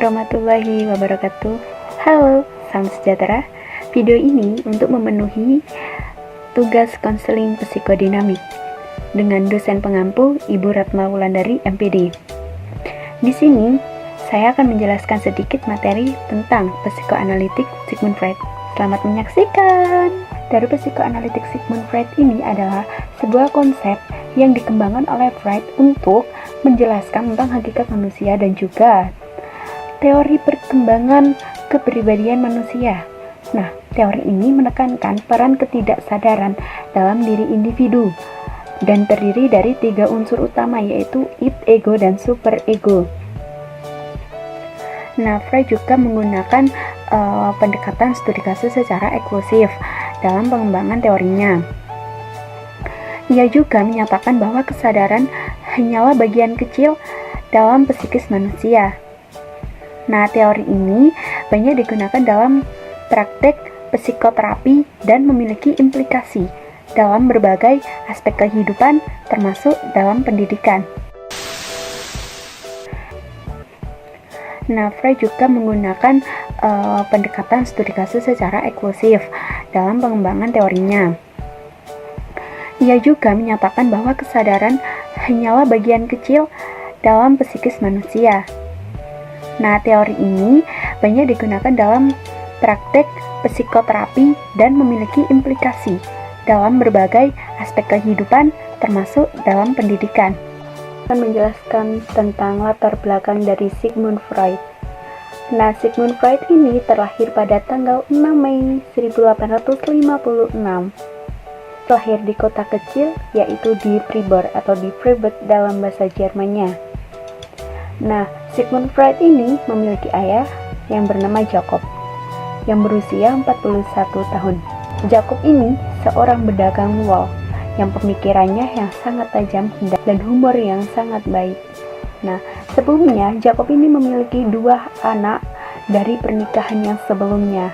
warahmatullahi wabarakatuh. Halo, salam sejahtera. Video ini untuk memenuhi tugas konseling psikodinamik dengan dosen pengampu Ibu Ratna Wulandari, MPD. Di sini, saya akan menjelaskan sedikit materi tentang psikoanalitik Sigmund Freud. Selamat menyaksikan. Dari psikoanalitik Sigmund Freud ini adalah sebuah konsep yang dikembangkan oleh Freud untuk menjelaskan tentang hakikat manusia dan juga teori perkembangan kepribadian manusia. Nah, teori ini menekankan peran ketidaksadaran dalam diri individu dan terdiri dari 3 unsur utama, yaitu id, ego, dan superego. Nah, Freud juga menggunakan pendekatan studi kasus secara eksklusif dalam pengembangan teorinya. Ia juga menyatakan bahwa kesadaran hanyalah bagian kecil dalam psikis manusia. Nah, teori ini banyak digunakan dalam praktek psikoterapi dan memiliki implikasi dalam berbagai aspek kehidupan, termasuk dalam pendidikan. Nah, Freud juga menggunakan pendekatan studi kasus secara eksklusif dalam pengembangan teorinya. Ia juga menyatakan bahwa kesadaran hanyalah bagian kecil dalam psikis manusia. Nah, teori ini banyak digunakan dalam praktek psikoterapi dan memiliki implikasi dalam berbagai aspek kehidupan, termasuk dalam pendidikan. Akan menjelaskan tentang latar belakang dari Sigmund Freud. Nah, Sigmund Freud ini terlahir pada tanggal 6 Mei 1856. Lahir di kota kecil, yaitu di Freiburg atau di Freiburg dalam bahasa Jermannya. Nah, Sigmund Freud ini memiliki ayah yang bernama Jacob, yang berusia 41 tahun. Jacob ini seorang pedagang wol, yang pemikirannya yang sangat tajam dan humor yang sangat baik. Nah, sebelumnya Jacob ini memiliki 2 anak dari pernikahan yang sebelumnya.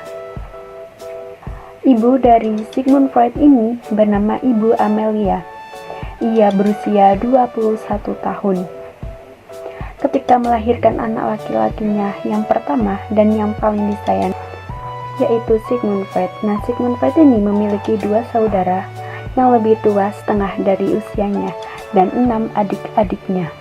Ibu dari Sigmund Freud ini bernama Ibu Amelia. Ia berusia 21 tahun. Ketika melahirkan anak laki-lakinya yang pertama dan yang paling disayang, yaitu Sigmund Freud. Nah, Sigmund Freud ini memiliki 2 saudara yang lebih tua setengah dari usianya dan 6 adik-adiknya.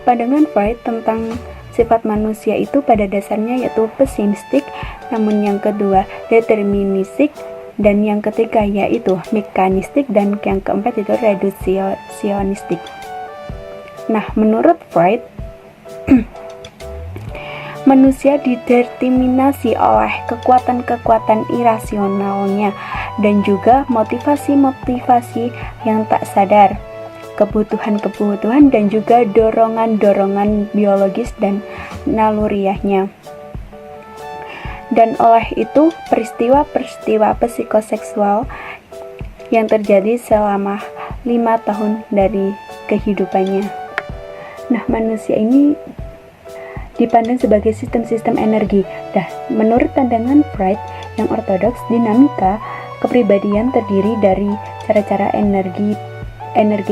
Pandangan Freud tentang sifat manusia itu pada dasarnya yaitu pesimistik, namun yang kedua deterministik, dan yang ketiga yaitu mekanistik, dan yang keempat itu reduksionistik. Nah, menurut Freud, manusia dideterminasi oleh kekuatan-kekuatan irasionalnya dan juga motivasi-motivasi yang tak sadar, kebutuhan-kebutuhan dan juga dorongan-dorongan biologis dan naluriahnya. Dan oleh itu, peristiwa-peristiwa psikoseksual yang terjadi selama 5 tahun dari kehidupannya. Nah, manusia ini dipandang sebagai sistem-sistem energi. Menurut pandangan Freud yang ortodoks, dinamika kepribadian terdiri dari cara-cara energi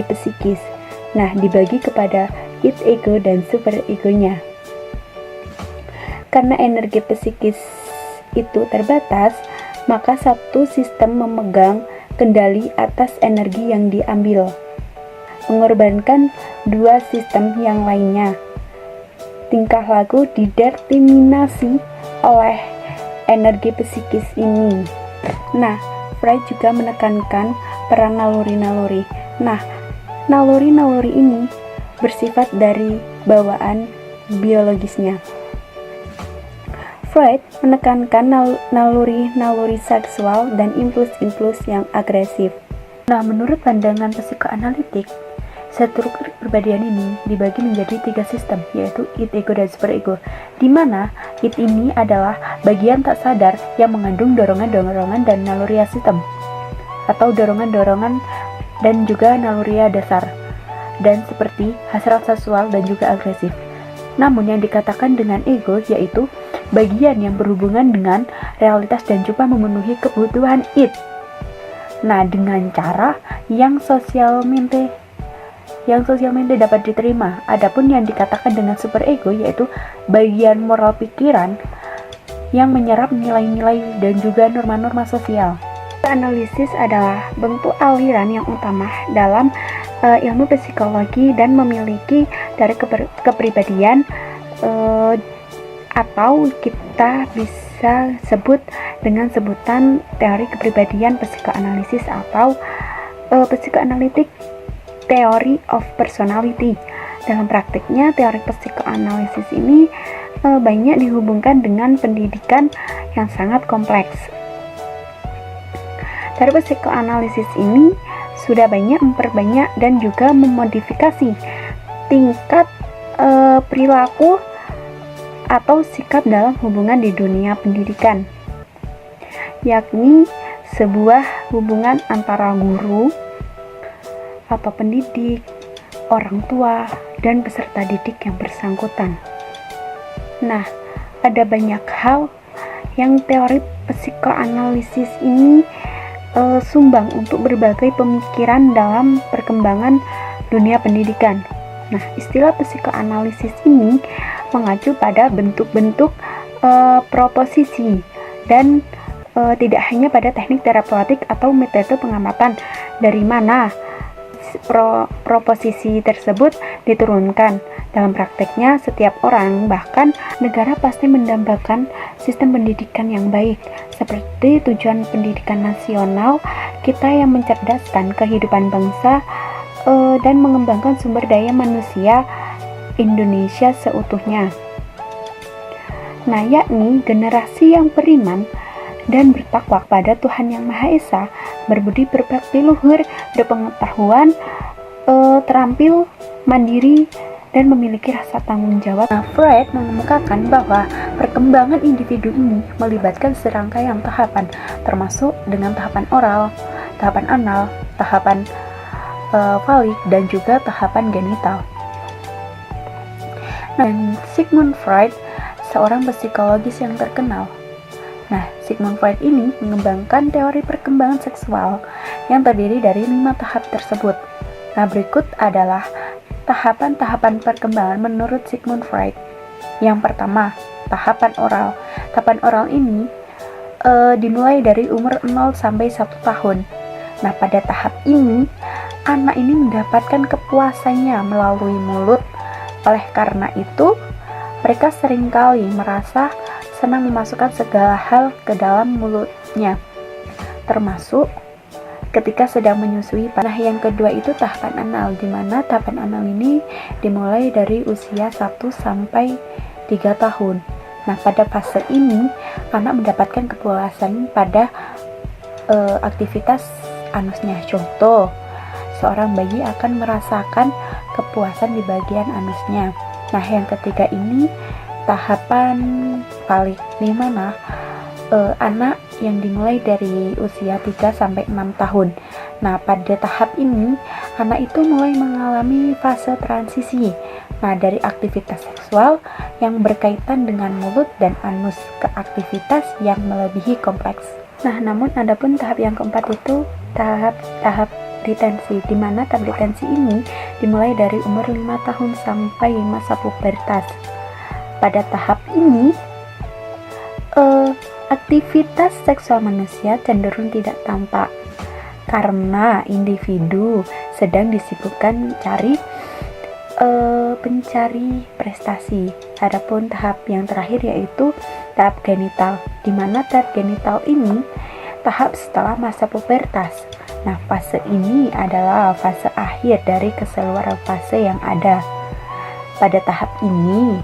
psikis. Nah, dibagi kepada id, ego, dan superegonya. Karena energi psikis itu terbatas, maka satu sistem memegang kendali atas energi yang diambil, mengorbankan 2 sistem yang lainnya. Tingkah laku dideterminasi oleh energi psikis ini. Nah, Freud juga menekankan peran naluri-naluri. Nah, naluri-naluri ini bersifat dari bawaan biologisnya. Freud menekankan naluri-naluri seksual dan impuls-impuls yang agresif. Nah, menurut pandangan psikoanalitik, struktur kepribadian ini dibagi menjadi 3 sistem, yaitu id, ego, dan superego, di mana id ini adalah bagian tak sadar yang mengandung dorongan-dorongan dan naluri sistem, atau dorongan-dorongan dan juga naluri dasar, dan seperti hasrat seksual dan juga agresif. Namun yang dikatakan dengan ego yaitu bagian yang berhubungan dengan realitas dan juga memenuhi kebutuhan id. Nah, dengan cara yang yang sosialmente dapat diterima. Adapun yang dikatakan dengan superego yaitu bagian moral pikiran yang menyerap nilai-nilai dan juga norma-norma sosial. Analisis adalah bentuk aliran yang utama dalam ilmu psikologi dan memiliki dari kepribadian atau kita bisa sebut dengan sebutan teori kepribadian psikoanalisis atau psikoanalitik theory of personality. Dalam praktiknya, teori psikoanalisis ini banyak dihubungkan dengan pendidikan yang sangat kompleks. Dari psikoanalisis ini sudah banyak memperbanyak dan juga memodifikasi tingkat perilaku atau sikap dalam hubungan di dunia pendidikan, yakni sebuah hubungan antara guru atau pendidik, orang tua, dan peserta didik yang bersangkutan. Nah, ada banyak hal yang teori psikoanalisis ini sumbang untuk berbagai pemikiran dalam perkembangan dunia pendidikan. Nah, istilah psikoanalisis ini mengacu pada bentuk-bentuk proposisi dan tidak hanya pada teknik terapeutik atau metode pengamatan dari mana proposisi tersebut diturunkan. Dalam prakteknya, setiap orang, bahkan negara pasti mendambakan sistem pendidikan yang baik. Seperti tujuan pendidikan nasional, kita yang mencerdaskan kehidupan bangsa dan mengembangkan sumber daya manusia Indonesia seutuhnya. Nah, yakni generasi yang beriman dan bertakwa pada Tuhan Yang Maha Esa, berbudi berbakti luhur, berpengetahuan, terampil, mandiri, dan memiliki rasa tanggung jawab. Nah, Freud mengemukakan bahwa perkembangan individu ini melibatkan serangkaian tahapan, termasuk dengan tahapan oral, tahapan anal, tahapan falik, dan juga tahapan genital. Dan Sigmund Freud, seorang psikologis yang terkenal. Nah, Sigmund Freud ini mengembangkan teori perkembangan seksual yang terdiri dari 5 tahap tersebut. Nah, berikut adalah tahapan-tahapan perkembangan menurut Sigmund Freud. Yang pertama, tahapan oral. Tahapan oral ini dimulai dari umur 0 sampai 1 tahun. Nah, pada tahap ini, anak ini mendapatkan kepuasannya melalui mulut. Oleh karena itu, mereka seringkali merasa senang memasukkan segala hal ke dalam mulutnya, termasuk ketika sedang menyusui. Nah, yang kedua itu tahapan anal, di mana tahapan anal ini dimulai dari usia 1 sampai 3 tahun. Nah, pada fase ini anak mendapatkan kepuasan pada aktivitas anusnya. Contoh, seorang bayi akan merasakan kepuasan di bagian anusnya. Nah, yang ketiga ini tahapan falik, di mana anak yang dimulai dari usia 3 sampai 6 tahun. Nah, pada tahap ini anak itu mulai mengalami fase transisi. Nah, dari aktivitas seksual yang berkaitan dengan mulut dan anus ke aktivitas yang melebihi kompleks. Nah, namun adapun tahap yang keempat itu tahap retensi, di mana tahap retensi ini dimulai dari umur 5 tahun sampai masa pubertas. Pada tahap ini aktivitas seksual manusia cenderung tidak tampak karena individu sedang disibukkan pencari prestasi. Adapun tahap yang terakhir yaitu tahap genital, di mana tahap genital ini tahap setelah masa pubertas. Nah, fase ini adalah fase akhir dari keseluruhan fase yang ada. Pada tahap ini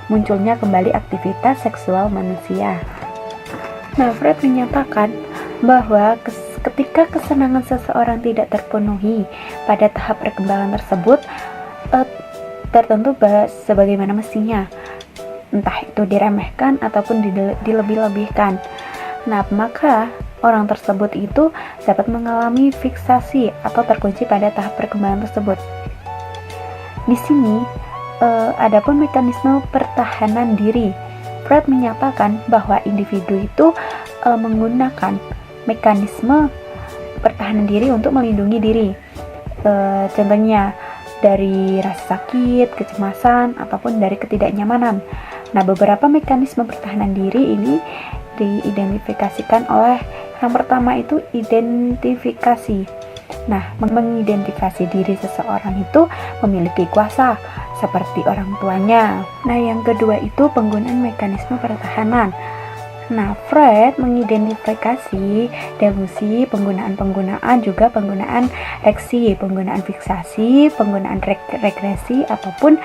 munculnya kembali aktivitas seksual manusia. Nah, Freud menyatakan bahwa ketika kesenangan seseorang tidak terpenuhi pada tahap perkembangan tersebut, tertentu sebagaimana mestinya, entah itu diremehkan ataupun dilebih-lebihkan. Nah, maka orang tersebut itu dapat mengalami fiksasi atau terkunci pada tahap perkembangan tersebut. Di sini adapun mekanisme pertahanan diri, Freud menyatakan bahwa individu itu menggunakan mekanisme pertahanan diri untuk melindungi diri. Contohnya dari rasa sakit, kecemasan, ataupun dari ketidaknyamanan. Nah, beberapa mekanisme pertahanan diri ini diidentifikasikan oleh yang pertama itu identifikasi. Nah, mengidentifikasi diri seseorang itu memiliki kuasa seperti orang tuanya. Nah, yang kedua itu penggunaan mekanisme pertahanan. Nah, Freud mengidentifikasi delusi, penggunaan juga penggunaan reaksi, penggunaan fiksasi, penggunaan regresi ataupun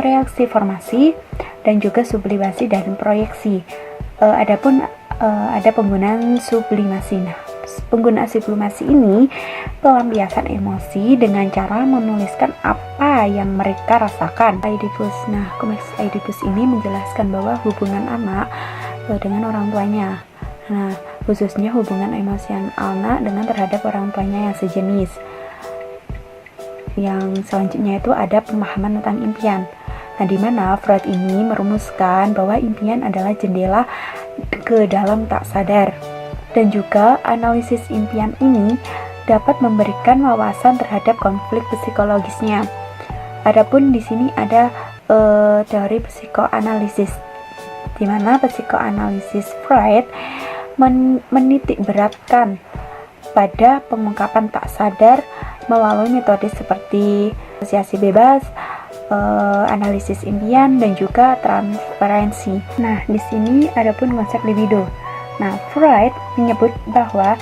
reaksi formasi, dan juga sublimasi dan proyeksi. Adapun ada penggunaan sublimasi. Nah, penggunaan sublimasi ini pelampiasan emosi dengan cara menuliskan apa yang mereka rasakan. Oedipus. Nah, kompleks Oedipus ini menjelaskan bahwa hubungan anak dengan orang tuanya. Nah, khususnya hubungan emosional anak dengan terhadap orang tuanya yang sejenis. Yang selanjutnya itu ada pemahaman tentang impian. Nah, di mana Freud ini merumuskan bahwa impian adalah jendela ke dalam tak sadar. Dan juga analisis impian ini dapat memberikan wawasan terhadap konflik psikologisnya. Adapun di sini ada teori psikoanalisis, di mana psikoanalisis Freud menitik beratkan pada pengungkapan tak sadar melalui metode seperti asosiasi bebas, analisis impian, dan juga transferensi. Nah, di sini adapun konsep libido. Nah, Freud menyebut bahwa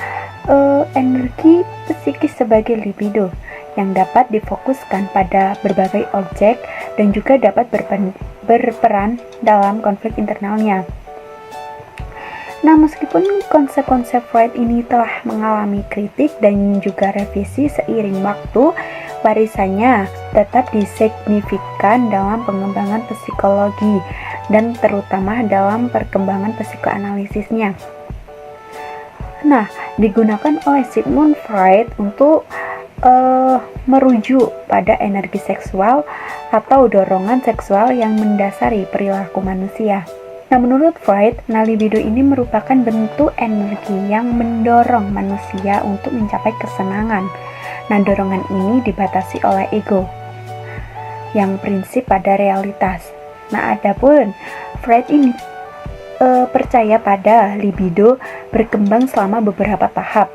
energi psikis sebagai libido yang dapat difokuskan pada berbagai objek dan juga dapat berperan dalam konflik internalnya. Nah, meskipun konsep-konsep Freud ini telah mengalami kritik dan juga revisi seiring waktu, warisannya tetap disignifikan dalam pengembangan psikologi dan terutama dalam perkembangan psikoanalisisnya. Nah, digunakan oleh Sigmund Freud untuk merujuk pada energi seksual atau dorongan seksual yang mendasari perilaku manusia. Nah, menurut Freud, libido ini merupakan bentuk energi yang mendorong manusia untuk mencapai kesenangan. Nah, dorongan ini dibatasi oleh ego yang prinsip pada realitas. Nah, adapun Freud ini percaya pada libido berkembang selama beberapa tahap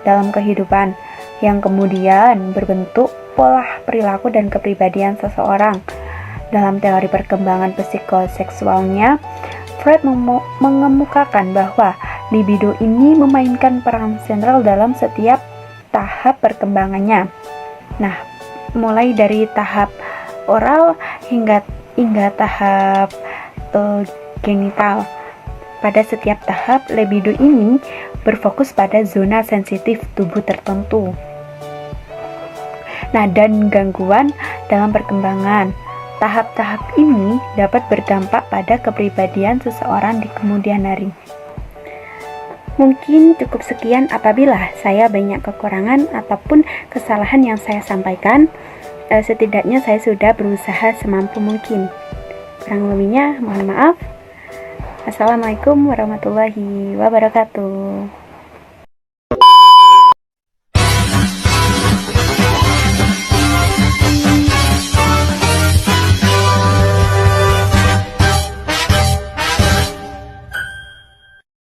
dalam kehidupan yang kemudian berbentuk pola perilaku dan kepribadian seseorang. Dalam teori perkembangan psikoseksualnya, Freud mengemukakan bahwa libido ini memainkan peran sentral dalam setiap tahap perkembangannya. Nah, mulai dari tahap oral hingga tahap genital. Pada setiap tahap, libido ini berfokus pada zona sensitif tubuh tertentu. Nah, dan gangguan dalam perkembangan. Tahap-tahap ini dapat berdampak pada kepribadian seseorang di kemudian hari. Mungkin cukup sekian. Apabila saya banyak kekurangan ataupun kesalahan yang saya sampaikan, setidaknya saya sudah berusaha semampu mungkin. Kurang lebihnya mohon maaf. Assalamualaikum warahmatullahi wabarakatuh.